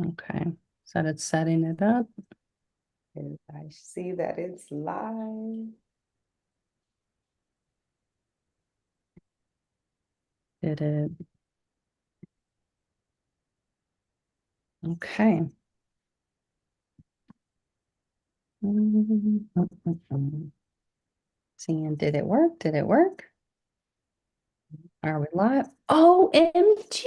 Okay. So that's setting it up. And I see that it's live. Did it. Okay. Seeing, did it work? Did it work? Are we live? OMG.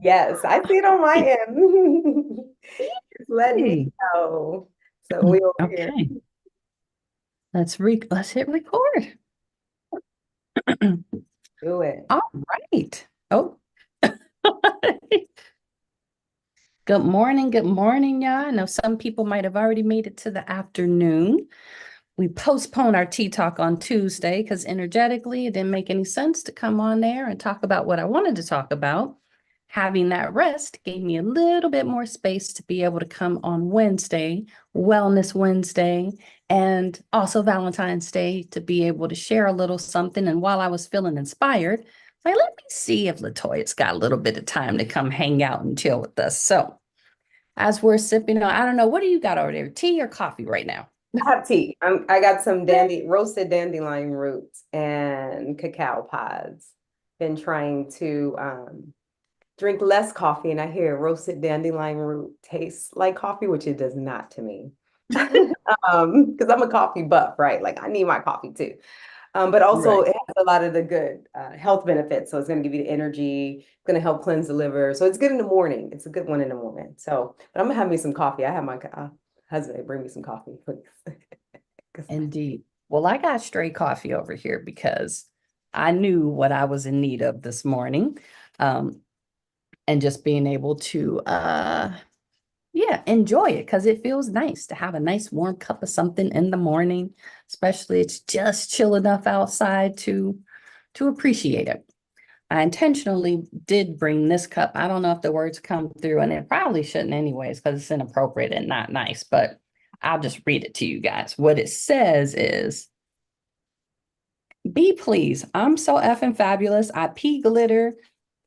Yes, I see it on my end. Just let me know. So we over here. Okay. Let's hit record. Do it. All right. Oh. Good morning, y'all. I know some people might have already made it to the afternoon. We postponed our tea talk on Tuesday because energetically it didn't make any sense to come on there and talk about what I wanted to talk about. Having that rest gave me a little bit more space to be able to come on Wednesday, Wellness Wednesday, and also Valentine's Day to be able to share a little something. And while I was feeling inspired, like, let me see if Latoya's got a little bit of time to come hang out and chill with us. So as we're sipping on, I don't know, what do you got over there? Tea or coffee right now? I have tea. I got some roasted dandelion roots and cacao pods. Been trying to drink less coffee, and I hear roasted dandelion root tastes like coffee, which it does not to me. Because I'm a coffee buff, right? Like I need my coffee too. But also Right. it has a lot of the good health benefits. So it's going to give you the energy, it's going to help cleanse the liver. So it's good in the morning. It's a good one in the morning. So, but I'm gonna have me some coffee. I have my husband bring me some coffee, please. 'Cause Indeed. Well, I got straight coffee over here because I knew what I was in need of this morning. Um, and just being able to yeah, enjoy it because it feels nice to have a nice warm cup of something in the morning, especially it's just chill enough outside to appreciate it. I intentionally did bring this cup. I don't know if the words come through, and it probably shouldn't anyways, because it's inappropriate and not nice, but I'll just read it to you guys. What it says is, be pleased. I'm so effing fabulous. I pee glitter,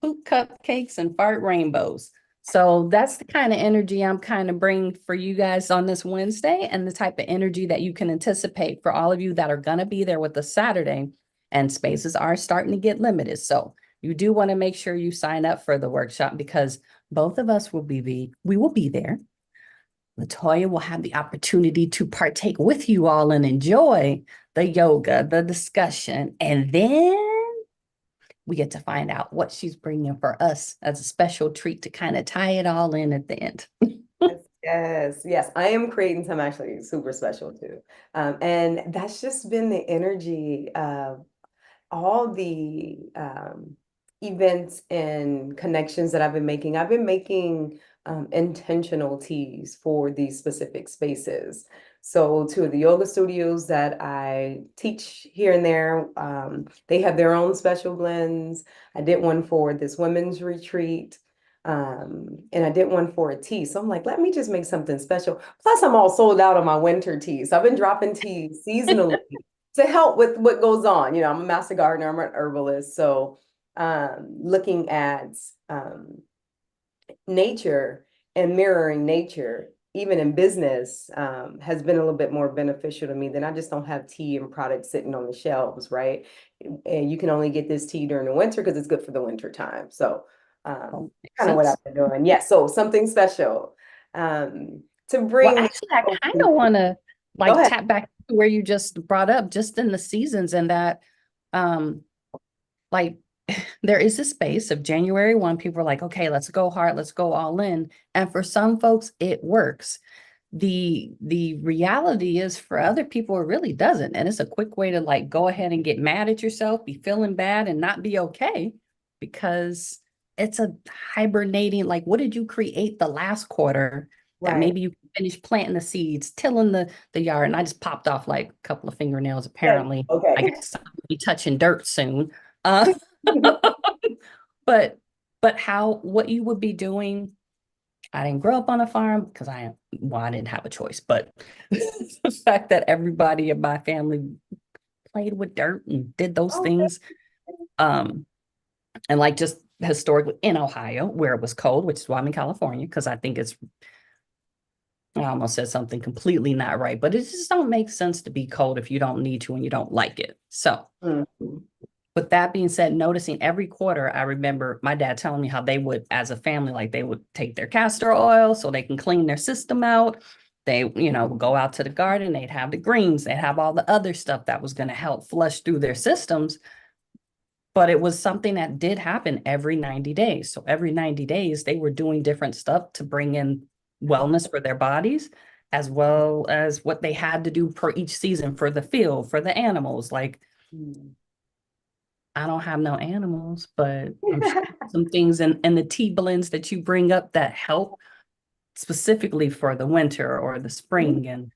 poop cupcakes, and fart rainbows. So that's the kind of energy I'm kind of bringing for you guys on this Wednesday, and the type of energy that you can anticipate for all of you that are going to be there with us Saturday. And spaces are starting to get limited. So you do want to make sure you sign up for the workshop because both of us we will be there. Latoya will have the opportunity to partake with you all and enjoy the yoga, the discussion, and then we get to find out what she's bringing for us as a special treat to kind of tie it all in at the end. yes, yes, yes. I am creating some actually super special too. And that's just been the energy of all the events and connections that I've been making. I've been making intentional teas for these specific spaces. So, two of the yoga studios that I teach here and there, they have their own special blends. I did one for this women's retreat. And I did one for a tea. So I'm like, let me just make something special. Plus, I'm all sold out on my winter teas. So I've been dropping teas seasonally to help with what goes on. You know, I'm a master gardener, I'm an herbalist. So looking at nature and mirroring nature, even in business, has been a little bit more beneficial to me than I just don't have tea and products sitting on the shelves, right? And you can only get this tea during the winter because it's good for the winter time. So Oh, makes kind of what sense. I've been doing. Yeah, so something special to Well, bring. actually, I kind of want to Go like ahead. tap back to where you just brought up, just in the seasons, and that um like there is a space of January 1, people are like, okay, let's go hard, let's go all in. And for some folks, it works. The reality is for other people, it really doesn't. And it's a quick way to like go ahead and get mad at yourself, be feeling bad and not be okay because it's a hibernating, like what did you create the last quarter that Right. maybe you finished planting the seeds, tilling the yard, and I just popped off like a couple of fingernails Yes. apparently. I Okay. guess I'll be touching dirt soon. Uh, but how what you would be doing, I didn't grow up on a farm because I didn't have a choice, but the fact that everybody in my family played with dirt and did those Okay. things, um, and like just historically in Ohio where it was cold, which is why I'm in California, because I think I almost said something completely not right, but it just don't make sense to be cold if you don't need to and you don't like it. So Mhm. with that being said, noticing every quarter, I remember my dad telling me how they would, as a family, like they would take their castor oil so they can clean their system out. They, would go out to the garden, they'd have the greens, they'd have all the other stuff that was going to help flush through their systems. But it was something that did happen every 90 days. So every 90 days, they were doing different stuff to bring in wellness for their bodies, as well as what they had to do per each season for the field, for the animals. Like, Mhm. I don't have no animals, but I'm sure some things in the tea blends that you bring up that help specifically for the winter or the spring. And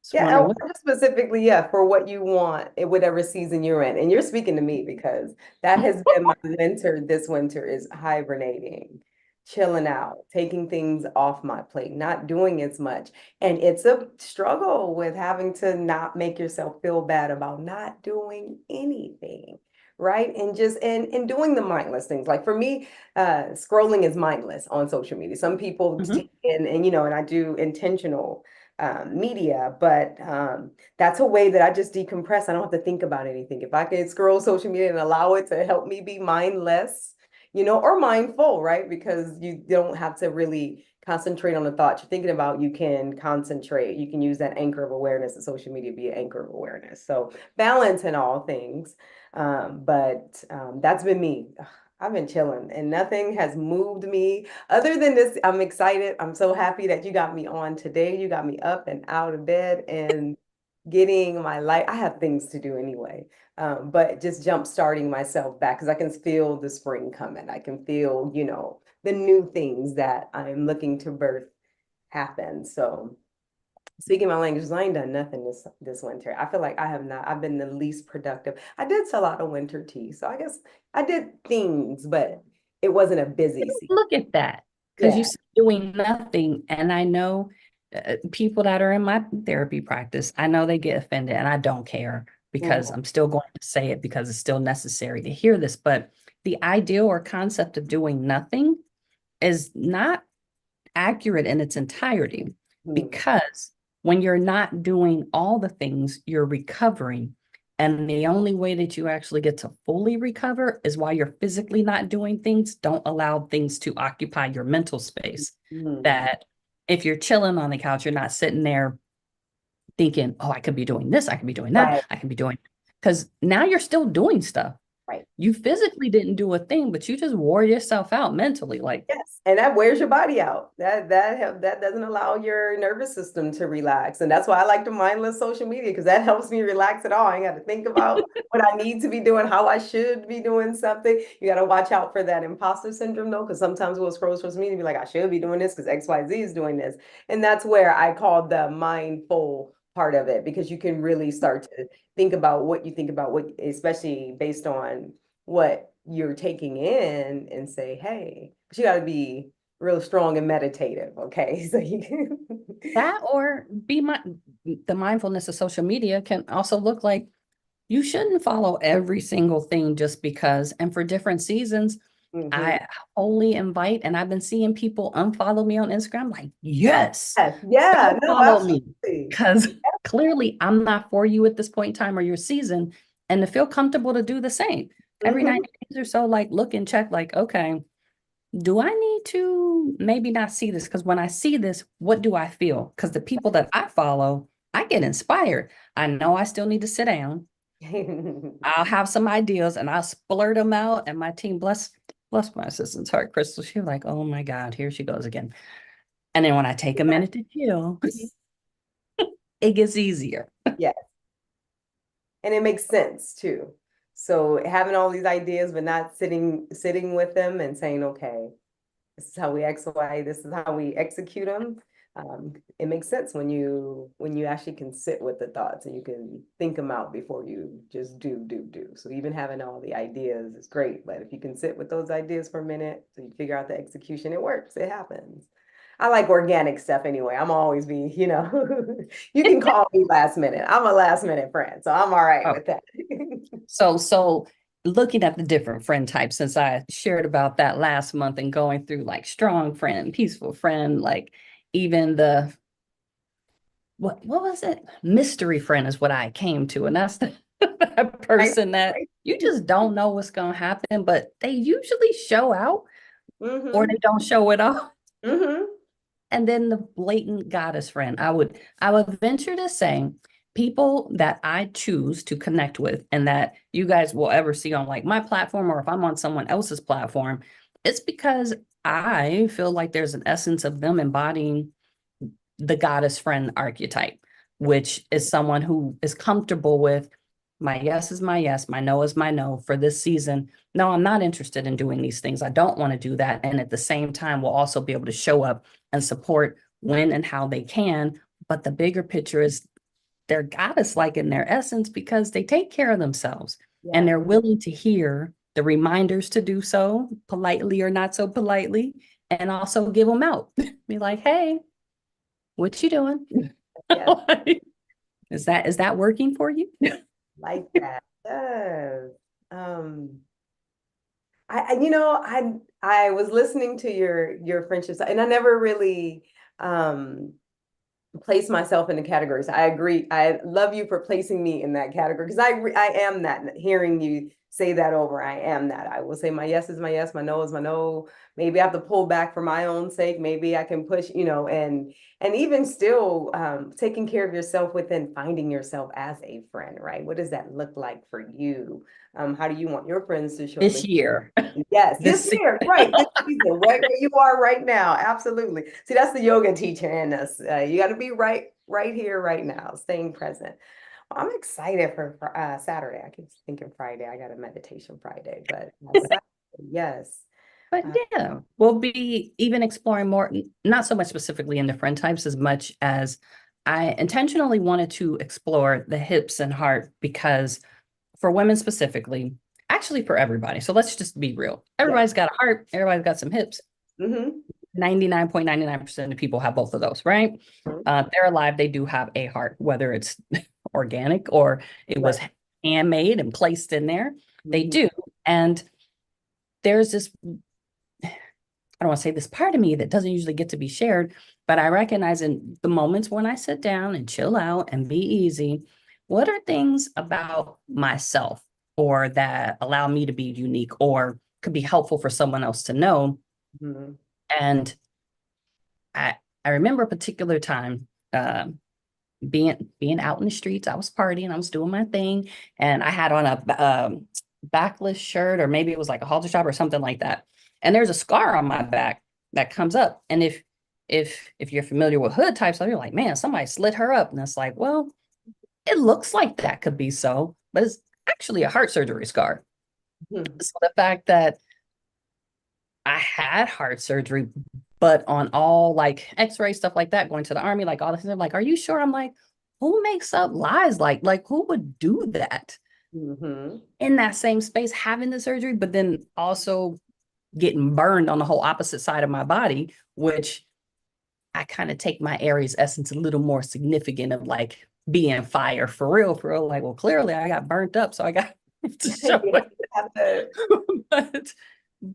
just Yeah, wondering and what. just specifically, yeah, for what you want in whatever season you're in. And you're speaking to me because that has been my winter. This winter is hibernating, chilling out, taking things off my plate, not doing as much. And it's a struggle with having to not make yourself feel bad about not doing anything. Right. And just and doing the mindless things. Like for me, scrolling is mindless on social media. Some people Mhm. take in and and I do intentional media, but that's a way that I just decompress. I don't have to think about anything. If I could scroll social media and allow it to help me be mindless, or mindful, right? Because you don't have to really concentrate on the thoughts you're thinking about. You can concentrate. You can use that anchor of awareness of social media be an anchor of awareness. So balance in all things. But that's been me. I've been chilling and nothing has moved me other than this. I'm excited. I'm so happy that you got me on today. You got me up and out of bed and getting my life. I have things to do anyway, but just jump starting myself back because I can feel the spring coming. I can feel, the new things that I'm looking to birth happen. So speaking my languages, I ain't done nothing this winter. I feel like I have not. I've been the least productive. I did sell out of winter tea, so I guess I did things, but it wasn't a busy season. Look at that. Because you Yeah. said doing nothing. And I know people that are in my therapy practice, I know they get offended and I don't care because Mhm. I'm still going to say it because it's still necessary to hear this. But the ideal or concept of doing nothing is not accurate in its entirety Mhm. because when you're not doing all the things, you're recovering. And the only way that you actually get to fully recover is while you're physically not doing things, don't allow things to occupy your mental space. Mhm. That if you're chilling on the couch, you're not sitting there thinking, oh, I could be doing this, I could be doing that, Right. I can be doing, because now you're still doing stuff. Right. You physically didn't do a thing, but you just wore yourself out mentally. Like, Yes, and that wears your body out. That doesn't allow your nervous system to relax, and that's why I like the mindless social media because that helps me relax at all. I ain't got to think about what I need to be doing, how I should be doing something. You got to watch out for that imposter syndrome though, because sometimes we'll scroll social media and be like, I should be doing this because XYZ is doing this, and that's where I call the mindful part of it because you can really start to think about what you think about what, especially based on what you're taking in and say, hey, but you got to be real strong and meditative. Okay. So you can. that or the mindfulness of social media can also look like you shouldn't follow every single thing just because. And for different seasons, Mhm. I wholly invite, and I've been seeing people unfollow me on Instagram, like, yes, Yes. Yeah. go No, follow me. absolutely. Because clearly I'm not for you at this point in time or your season. And to feel comfortable to do the same every Hmm. 90 days or so, like look and check, like, okay, do I need to maybe not see this? Because when I see this, what do I feel? Because the people that I follow, I get inspired. I know I still need to sit down. I'll have some ideas and I'll splurt them out. And my team, bless my assistant's heart, Crystal, she's like, oh my God, here she goes again. And then when I take a minute to chill, it gets easier. Yeah. And it makes sense too. So having all these ideas, but not sitting with them and saying, okay, this is how we XY, this is how we execute them. It makes sense when you actually can sit with the thoughts and you can think them out before you just do. So even having all the ideas is great, but if you can sit with those ideas for a minute, so you figure out the execution, it works, it happens. I like organic stuff anyway. I'm always you can call me last minute. I'm a last minute friend, so I'm all right Oh, with that. so looking at the different friend types, since I shared about that last month and going through like strong friend, peaceful friend, like even the what was it? Mystery friend is what I came to. And that's the that Right, person that right. you just don't know what's gonna happen, but they usually show out or Mm-hmm. they don't show it all. Mm-hmm. And then the blatant goddess friend. I would venture to say people that I choose to connect with and that you guys will ever see on like my platform or if I'm on someone else's platform, it's because I feel like there's an essence of them embodying the goddess friend archetype, which is someone who is comfortable with my yes is my yes, my no is my no for this season. No, I'm not interested in doing these things. I don't want to do that. And at the same time, we'll also be able to show up and support when and how they can. But the bigger picture is they're goddess like in their essence because they take care of themselves and Yeah. they're willing to hear the reminders to do so politely or not so politely and also give them out. Be like, hey, what you doing? Yes. Is that working for you? Like that. Yes. Um, I was listening to your friendships, and I never really um place myself in the categories. I agree. I love you for placing me in that category because I am that. Hearing you say that over, I am that. I will say my yes is my yes, my no is my no. Maybe I have to pull back for my own sake. Maybe I can push, and even still taking care of yourself within finding yourself as a friend, right? What does that look like for you? How do you want your friends to show up? This year, Yes, this this year, right? This season, right where you are right now. Absolutely. See, that's the yoga teacher in us. You got to be right here, right now, staying present. Well, I'm excited for Saturday. I keep thinking Friday. I got a meditation Friday, but Saturday, yes. but Uh, yeah, we'll be even exploring more, not so much specifically in the friend types as much as I intentionally wanted to explore the hips and heart because for women specifically, actually for everybody. So let's just be real. yes. Everybody's got a heart, everybody's got some hips. Mm-hmm. 99.99% of people have both of those, right? They're alive, they do have a heart, whether it's organic or it was Right. handmade and placed in there. They Mm-hmm. do. And there's this, I don't want to say this part of me that doesn't usually get to be shared, but I recognize in the moments when I sit down and chill out and be easy, what are things about myself or that allow me to be unique or could be helpful for someone else to know? Mm-hmm. And I remember a particular time being out in the streets. I was partying, I was doing my thing, and I had on a backless shirt, or maybe it was like a halter top or something like that. And there's a scar on my back that comes up. And if you're familiar with hood types, you're like, man, somebody slit her up. And it's like, well, it looks like that could be so, but it's actually a heart surgery scar. Mm-hmm. So the fact that I had heart surgery, but on all like x-ray stuff like that, going to the army, like all this, they're like, are you sure? I'm like, who makes up lies? Like who would do that Mm-hmm. in that same space, having the surgery, but then also getting burned on the whole opposite side of my body, which I kind of take my Aries essence a little more significant of like being fire for real, for real. Like, well, clearly I got burnt up, so I got to show Yeah, it. you have to. But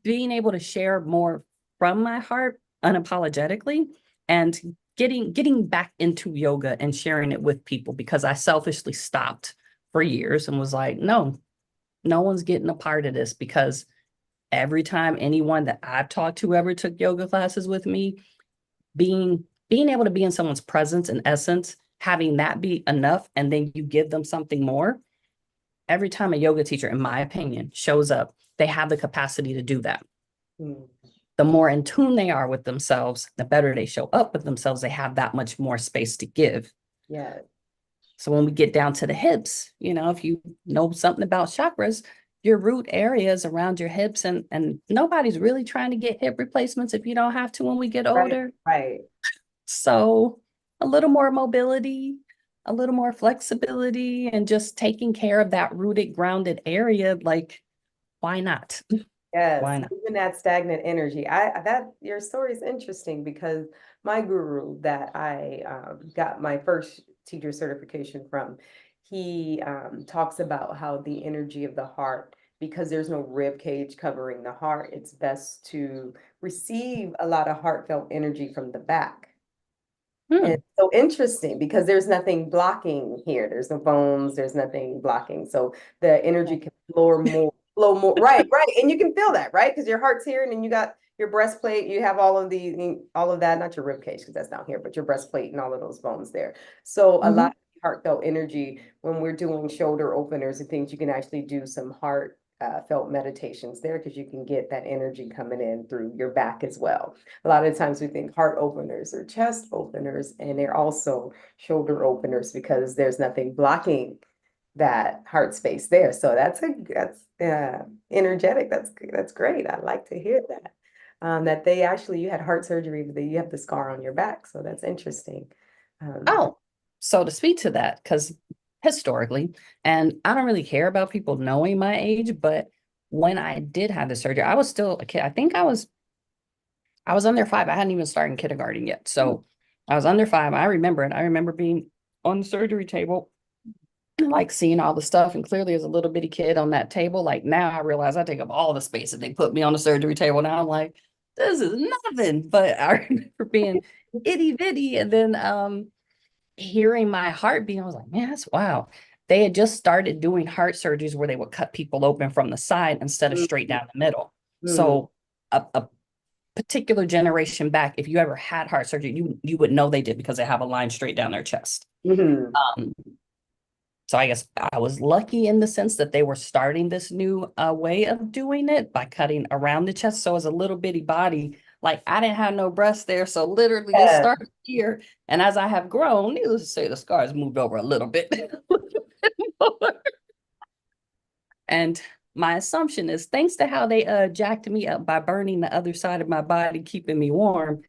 being able to share more from my heart unapologetically and getting back into yoga and sharing it with people because I selfishly stopped for years and was like, no one's getting a part of this because every time anyone that I've talked to ever took yoga classes with me, being able to be in someone's presence and essence, having that be enough, and then you give them something more. Every time a yoga teacher, in my opinion, shows up, they have the capacity to do that. Mm. The more in tune they are with themselves, the better they show up with themselves. They have that much more space to give. Yeah. So when we get down to the hips, if you know something about chakras, your root areas around your hips, and nobody's really trying to get hip replacements if you don't have to when we get Right. older. Right. So a little more mobility, a little more flexibility, and just taking care of that rooted, grounded area, like, why not? Yes, Why not? even that stagnant energy. That your story is interesting because my guru that I got my first teacher certification from, he talks about how the energy of the heart because there's no rib cage covering the heart, it's best to receive a lot of heartfelt energy from the back. And Hmm. it's so interesting because there's nothing blocking here. There's no bones, there's nothing blocking. So the energy can flow more. Right, right. And you can feel that, right? Because your heart's here and then you got your breastplate, you have all of that, not your rib cage, because that's down here, but your breastplate and all of those bones there. So a lot Mhm. of heartfelt energy when we're doing shoulder openers and things, you can actually do some heart felt meditations there because you can get that energy coming in through your back as well. A lot of times we think heart openers or chest openers, and they're also shoulder openers because there's nothing blocking that heart space there. So that's energetic. That's great. I like to hear that. That they actually you had heart surgery, but you have the scar on your back. So that's interesting. Um, Oh, so to speak to that, because historically, and I don't really care about people knowing my age, but when I did have the surgery, I was still a kid. I think I was under 5. I hadn't even started kindergarten yet. So I was under 5. I remember it. I remember being on the surgery table, like seeing all the stuff. And clearly, as a little bitty kid on that table, like now I realize I take up all the space if they put me on the surgery table. Now I'm like, this is nothing. But I remember being itty bitty. And then hearing my heartbeat, I was like, man, that's wow. They had just started doing heart surgeries where they would cut people open from the side instead of straight down the middle. mm, So a particular generation back, if you ever had heart surgery, you would know they did because they have a line straight down their chest. mhm. Um, so I guess I was lucky in the sense that they were starting this new way of doing it by cutting around the chest. So as a little bitty body, like I didn't have no breast there. So literally it Yeah. started here. And as I have grown, needless to say, the scars moved over a little bit. And my assumption is thanks to how they jacked me up by burning the other side of my body, keeping me warm.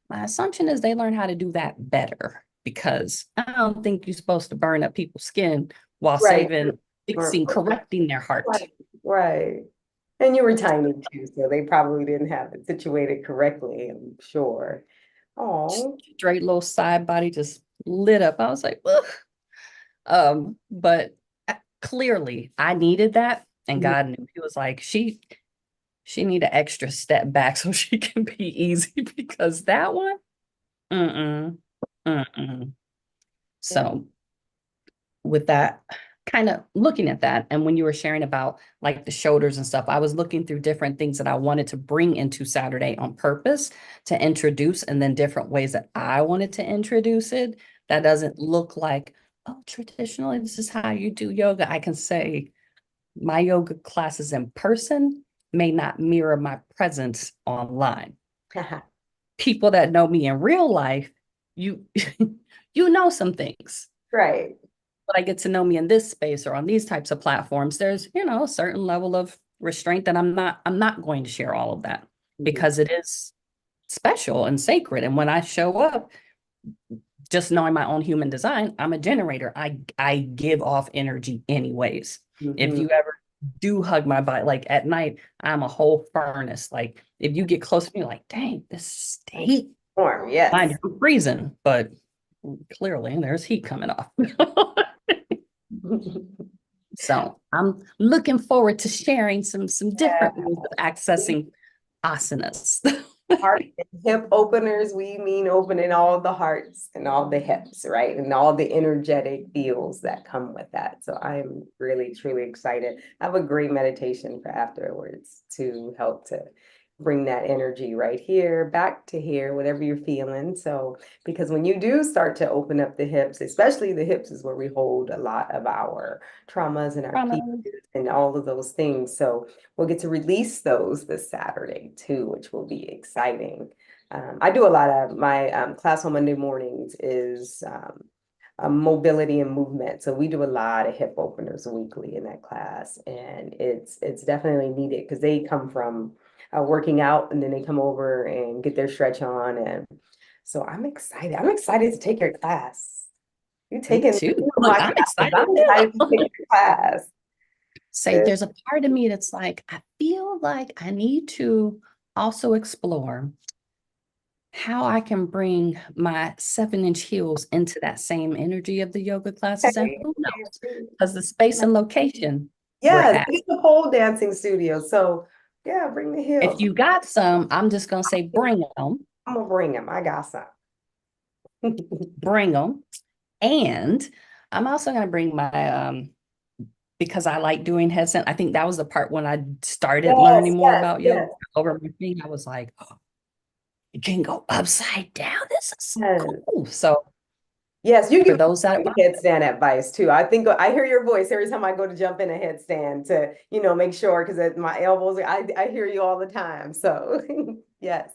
My assumption is they learn how to do that better because I don't think you're supposed to burn up people's skin while Right. saving, fixing, correcting their heart. Right. Right. And you were tiny too, so they probably didn't have it situated correctly, I'm sure. Oh, Straight little side body just lit up. I was like, ugh. But clearly I needed that. And God knew he was like, she need an extra step back so she can be easy because that one, mm-mm, mm-mm. yeah. So with that, kind of looking at that, and when you were sharing about like the shoulders and stuff, I was looking through different things that I wanted to bring into Saturday on purpose to introduce, and then different ways that I wanted to introduce it. That doesn't look like, oh, traditionally, this is how you do yoga. I can say my yoga classes in person may not mirror my presence online. People that know me in real life, you you know some things. Right. But I get to know me in this space or on these types of platforms, there's, a certain level of restraint that I'm not going to share all of that Mhm. because it is special and sacred. And when I show up, just knowing my own human design, I'm a generator. I give off energy anyways. If Mhm. you ever do hug my body, like at night, I'm a whole furnace. Like if you get close to me, like, dang, this heat. Warm, Mind yes. you, I'm freezing, but clearly there's heat coming off. So I'm looking forward to sharing some different ways of accessing asanas. Heart and hip openers, we mean opening all the hearts and all the hips, right? And all the energetic feels that come with that. So I'm really, truly excited. I have a great meditation for afterwards to help to bring that energy right here, back to here, whatever you're feeling. So, because when you do start to open up the hips, especially the hips is where we hold a lot of our traumas and our Trauma. peace and all of those things. So we'll get to release those this Saturday too, which will be exciting. I do a lot of my class on Monday mornings is mobility and movement. So we do a lot of hip openers weekly in that class, and it's definitely needed because they come from working out and then they come over and get their stretch on, and so I'm excited. I'm excited to take your class. You Me taking too. my Look, I'm classes. excited I'm excited to too. take your class. Say there's a part of me that's like, I feel like I need to also explore how I can bring my 7-inch heels into that same energy of the yoga classes. And Okay. who knows? Because the space and location we're Yes, at. it's a pole dancing studio. So yeah, bring the If heels. you got some, I'm just gonna say I'm gonna bring them. I got some. bring them. And I'm also gonna bring my because I like doing headstand. I think that was the part when I started Yes, learning more yes, about yoga yes, over my thing. I was like, oh, you can go upside down. This is so yes. cool. So Yes, you for give me those that great headstand advice too. I think I hear your voice every time I go to jump in a headstand to, make sure because my elbows, I hear you all the time. So yes.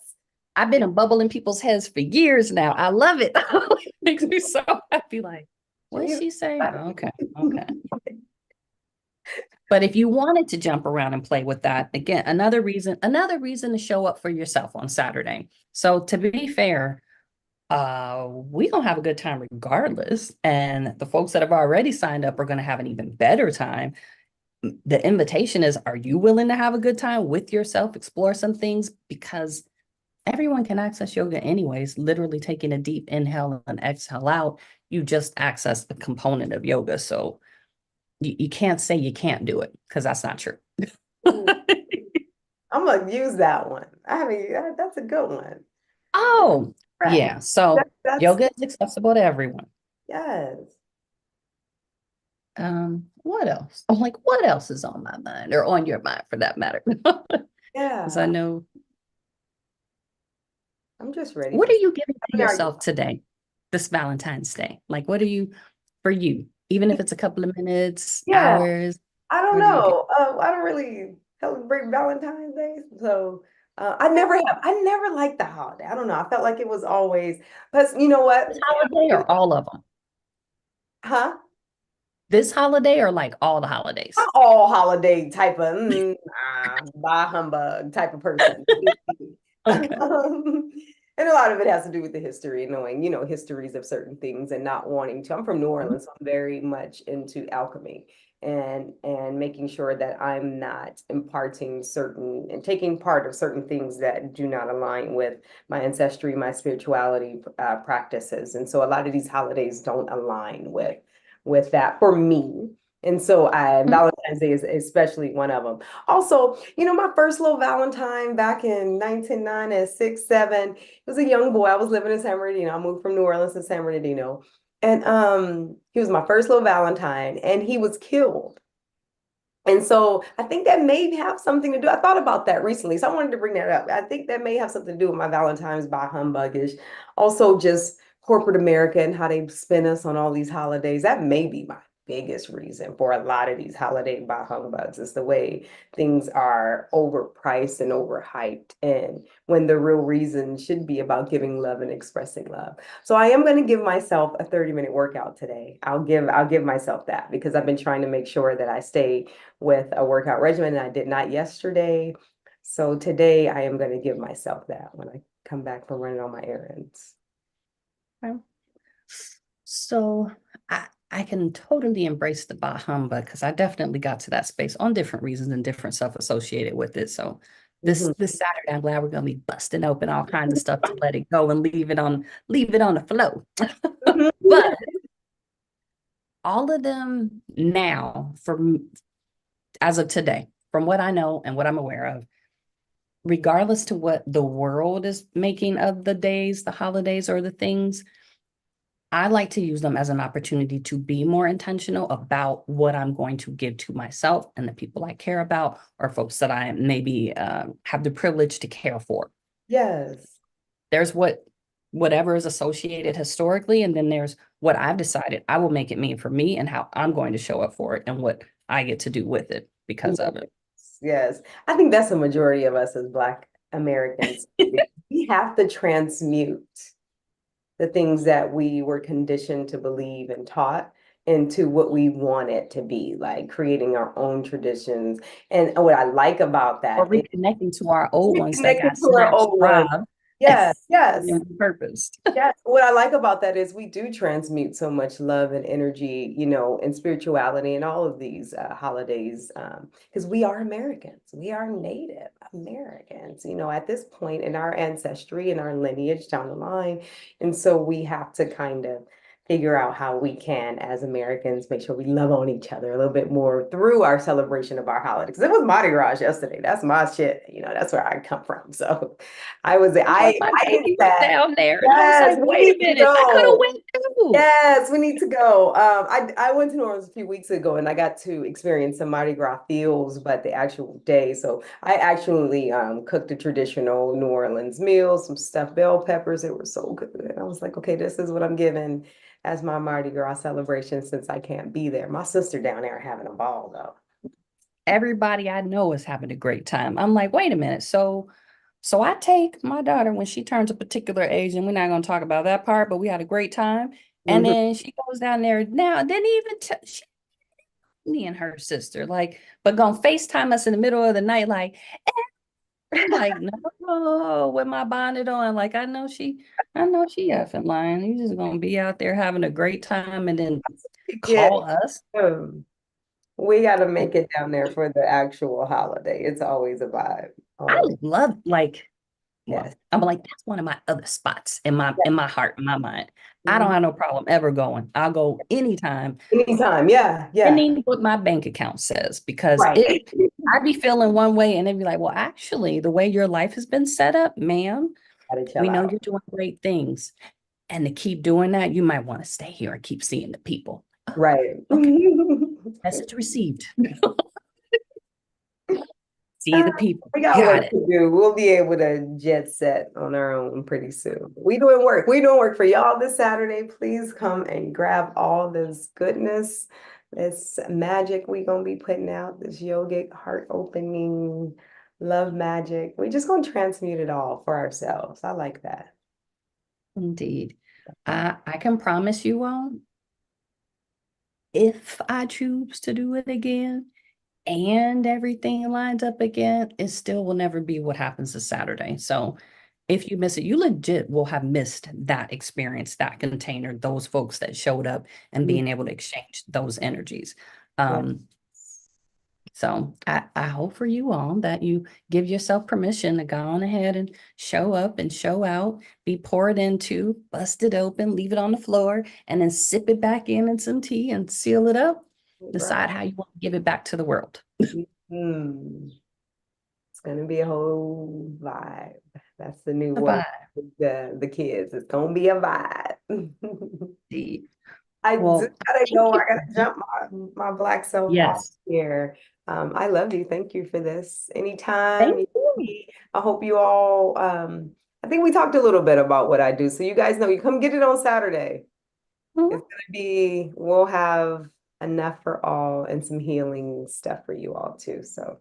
I've been a bubble in people's heads for years now. I love it. It makes me so happy. Like, what did she say? Okay, okay. But if you wanted to jump around and play with that, again, another reason to show up for yourself on Saturday. So to be fair, we gonna have a good time regardless. And the folks that have already signed up are gonna have an even better time. The invitation is, are you willing to have a good time with yourself, explore some things? Because everyone can access yoga anyways, literally taking a deep inhale and exhale out. You just access a component of yoga. So you can't say you can't do it because that's not true. Ooh, I'm gonna use that one. That's a good one. Oh, Right. yeah. So That's yoga is accessible to everyone. yes. What else? I'm like, what else is on my mind or on your mind for that matter? Because I Yeah. know, I'm just ready what for are you giving to are you? yourself today, this Valentine's Day? Like, what are you for you? Even if it's a couple of minutes, Yeah, hours, I don't what are you giving? know. I don't really celebrate Valentine's Day, so I never have. I never liked the holiday. I don't know. I felt like it was always. Plus, you know This what? holiday or all of them? Huh? This holiday or like all the holidays? I'm all holiday type of bah humbug type of person. Okay. And a lot of it has to do with the history, knowing, histories of certain things and not wanting to. I'm from New Orleans, so I'm very much into alchemy and making sure that I'm not imparting certain and taking part of certain things that do not align with my ancestry, my spirituality practices. And so a lot of these holidays don't align with that for me. And so Valentine's Day is especially one of them. Also, my first little Valentine back in 1996, 7, he was a young boy. I was living in San Bernardino. I moved from New Orleans to San Bernardino. And he was my first little Valentine and he was killed. And so I think that may have something to do. I thought about that recently, so I wanted to bring that up. I think that may have something to do with my Valentine's by humbugish. Also, just corporate America and how they spin us on all these holidays. That may be my biggest reason for a lot of these holiday bah humbugs is the way things are overpriced and overhyped, and when the real reason should be about giving love and expressing love. So I am going to give myself a 30-minute workout today. I'll give myself that because I've been trying to make sure that I stay with a workout regimen, and I did not yesterday. So today I am going to give myself that when I come back from running all my errands. Okay. So I can totally embrace the bah humbug because I definitely got to that space on different reasons and different stuff associated with it. So this Mhm. this Saturday, I'm glad we're gonna be busting open all kinds of stuff to let it go and leave it on the flow. But all of them now, from as of today, from what I know and what I'm aware of, regardless to what the world is making of the days, the holidays, or the things, I like to use them as an opportunity to be more intentional about what I'm going to give to myself and the people I care about, or folks that I maybe have the privilege to care for. Yes. There's whatever is associated historically, and then there's what I've decided I will make it mean for me and how I'm going to show up for it and what I get to do with it because of it. Yes. I think that's a majority of us as Black Americans. We have to transmute the things that we were conditioned to believe and taught into what we want it to be, like creating our own traditions. And what I like about Or that is reconnecting to our old we're ones that connected got to our snatched, old ones. robbed, Yes, yes. and repurposed. Yeah, what I like about that is we do transmute so much love and energy, and spirituality and all of these holidays, because we are Americans. We are Native Americans, at this point in our ancestry and our lineage down the line. And so we have to kind of figure out how we can, as Americans, make sure we love on each other a little bit more through our celebration of our holidays. 'Cause it was Mardi Gras yesterday. That's my shit. That's where I come from. So I was, I'm like, my I hate baby was that. down there, and I was Yes, like, we wait a need to minute, I could have go. went too. Yes, we need to go. I went to New Orleans a few weeks ago and I got to experience some Mardi Gras feels, but the actual day. So I actually cooked a traditional New Orleans meal, some stuffed bell peppers. It was so good. And I was like, okay, this is what I'm giving as my Mardi Gras celebration since I can't be there. My sister down there having a ball though. Everybody I know is having a great time. I'm like, wait a minute. So I take my daughter when she turns a particular age, and we're not going to talk about that part, but we had a great time. And Mhm. then she goes down there now, didn't even she, me and her sister, like, but gonna FaceTime us in the middle of the night, like, I'm like, no, with my bonnet on. Like, I know she effing lying. You just gonna be out there having a great time and then Yeah, call us. we got to make it down there for the actual holiday. It's always a vibe. I Always. love like, well, Yes. I'm like, that's one of my other spots in my heart, in my mind. I don't Mhm. have no problem ever going. I'll go anytime, Anytime. Yeah. Yeah. depending what my bank account says, because Right. I'd be feeling one way and they'd be like, well, actually, the way your life has been set up, ma'am, Gotta chill we know out. you're doing great things. And to keep doing that, you might want to stay here and keep seeing the people. Oh, Right. okay. Message received. See the people. We got Got work it. to do. We'll be able to jet set on our own pretty soon. We doing work. We doing work for y'all this Saturday. Please come and grab all this goodness, this magic we gonna be putting out, this yogic, heart opening, love magic. We just gonna transmute it all for ourselves. I like that. Indeed. I can promise you all, if I choose to do it again and everything lines up again, it still will never be what happens this Saturday. So if you miss it, you legit will have missed that experience, that container, those folks that showed up and Mhm. being able to exchange those energies. Yeah. So I hope for you all that you give yourself permission to go on ahead and show up and show out, be poured into, bust it open, leave it on the floor, and then sip it back in some tea and seal it up. Right. Decide how you want to give it back to the world. Hmm. It's gonna be a whole vibe. That's the new word. Bye. The kids. It's gonna be a vibe. I just Well, gotta thank go. you. I gotta jump my black self off Yes. here. I love you. Thank you for this. Thank Anytime. you. I hope you all. I think we talked a little bit about what I do, so you guys know you come get it on Saturday. It's Mhm. gonna be. We'll have enough for all and some healing stuff for you all too. So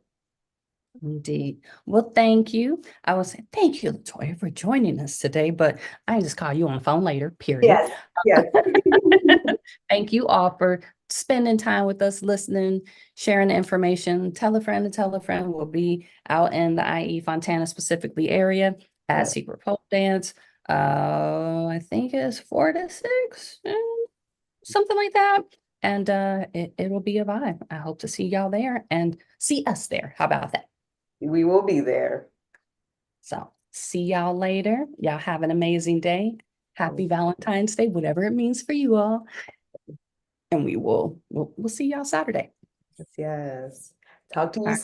Indeed. Well, thank you. I will say thank you, Latoya, for joining us today, but I just call you on the phone later, period. yes, yes. Thank you all for spending time with us, listening, sharing the information. Tell a friend to tell a friend. We'll be out in the IE Fontana specifically area at Yeah. Secret Pole Dance. I think it's 4 to 6, something like that. And it'll be a vibe. I hope to see y'all there and see us there. How about that? We will be there. So see y'all later. Y'all have an amazing day. Happy Valentine's Day, whatever it means for you all. And we'll see y'all Saturday. Yes. Talk to All you right. soon.